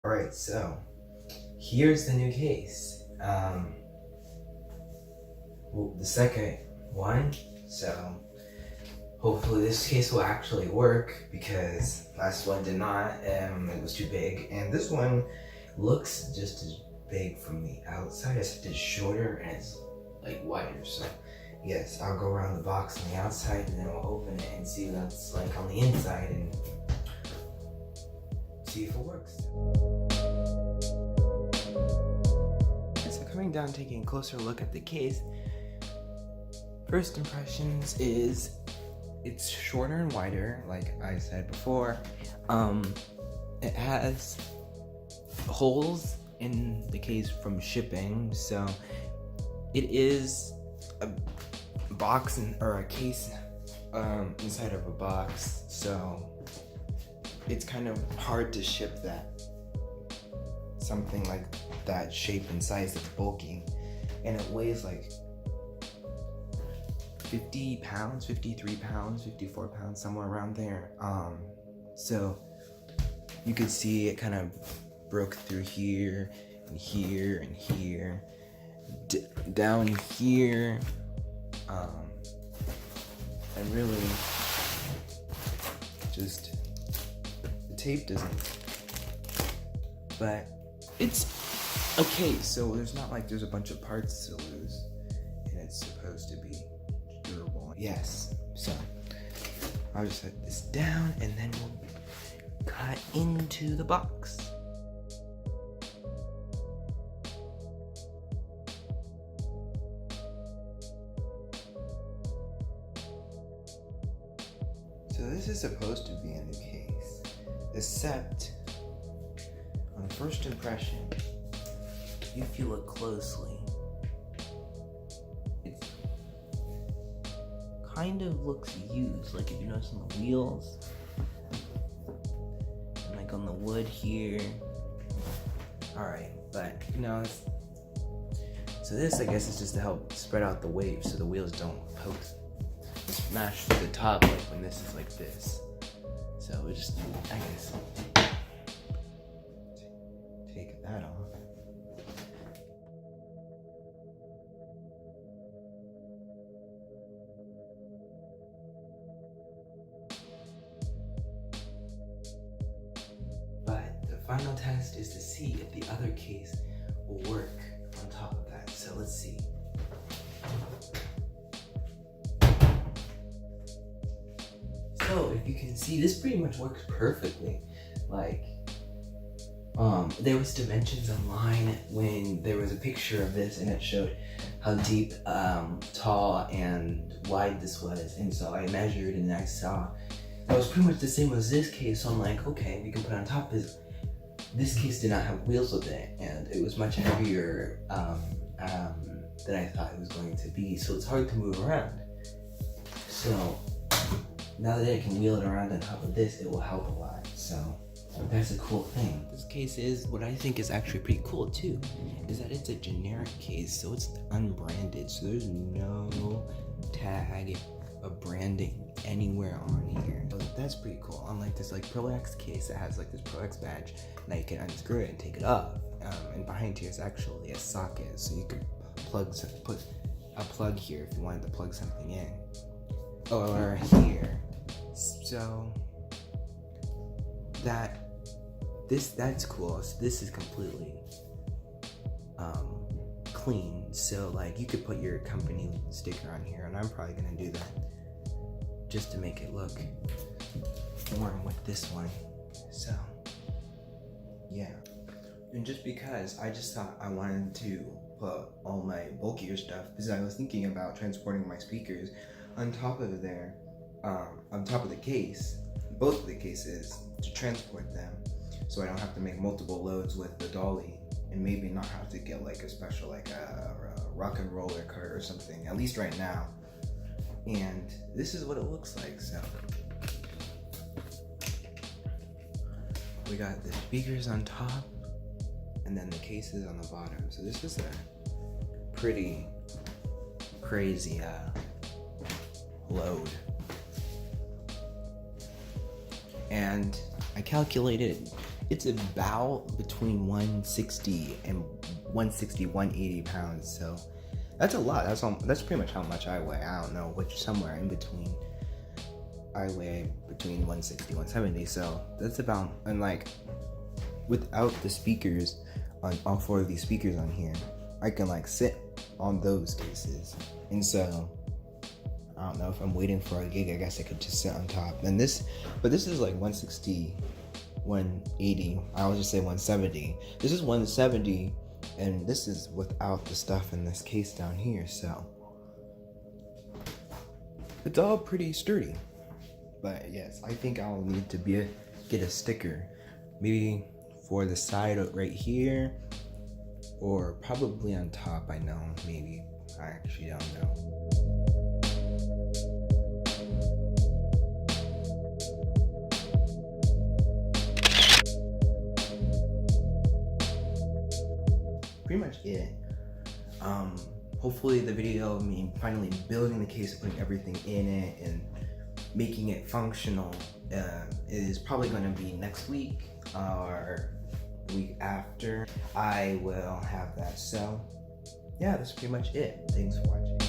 Alright, so here's the new case. The second one. So hopefully this case will actually work because last one did not. It was too big, and this one looks just as big from the outside as it is shorter and it's like wider. So yes, I'll go around the box on the outside and then we'll open it and see what it's like on the inside and see if it works. So coming down, taking a closer look at the case, first impressions is it's shorter and wider, like I said before. It has holes in the case from shipping, so it is a box or a case inside of a box, so it's kind of hard to ship something like that shape and size that's bulky, and it weighs like 50 pounds, 53 pounds, 54 pounds, somewhere around there. So you could see it kind of broke through here and here and here, down here, and really just the tape doesn't, but it's okay. So there's not like there's a bunch of parts to lose, and it's supposed to be durable. Yes, so I'll just set this down and then we'll cut into the box. So this is supposed to be in the case, except on first impression, if you look closely, it kind of looks used. Like if you notice on the wheels, and like on the wood here. Alright, but no, so this I guess is just to help spread out the weight so the wheels don't smash to the top like when this is like this. So we just, I guess, take that off. But the final test is to see if the other case will work on top of that. So let's see. So if you can see, this pretty much works perfectly. Like, there was dimensions online when there was a picture of this and it showed how deep, tall, and wide this was. And so I measured and I saw that was pretty much the same as this case. So I'm like, okay, we can put it on top of this. This case did not have wheels with it, and it was much heavier than I thought it was going to be. So it's hard to move around. So now that I can wheel it around on top of this, it will help a lot. So that's a cool thing. This case is, what I think is actually pretty cool too, is that it's a generic case, so it's unbranded. So there's no tag of branding anywhere on here. So that's pretty cool. Unlike this like ProX case that has like this ProX badge, now you can unscrew it and take it off. And behind here is actually a socket, so you could put a plug here if you wanted to plug something in, or here. So that's cool. So this is completely clean. So like you could put your company sticker on here, and I'm probably gonna do that just to make it look more with this one. So yeah, and just because I just thought I wanted to put all my bulkier stuff, because I was thinking about transporting my speakers on top of there, on top of the case, both of the cases, to transport them, so I don't have to make multiple loads with the dolly, and maybe not have to get like a special like a rock and roller cart or something, at least right now. And this is what it looks like. So we got the speakers on top and then the cases on the bottom. So this is a pretty crazy load. And I calculated It's about between 160 and 180 pounds. So that's a lot. That's pretty much how much I weigh. I don't know, which somewhere in between. I weigh between 160, 170. So that's about, and like without the speakers on all four of these speakers on here, I can like sit on those cases. And so I don't know, if I'm waiting for a gig, I guess I could just sit on top. And this is like 160, 180. I always just say 170. This is 170, and this is without the stuff in this case down here. So it's all pretty sturdy. But yes, I think I'll need to get a sticker, maybe for the side right here, or probably on top. I know, maybe. I actually don't know. Pretty much it. Hopefully the video of me finally building the case, putting everything in it, and making it functional is probably going to be next week or the week after. I will have that. So yeah, that's pretty much it. Thanks for watching.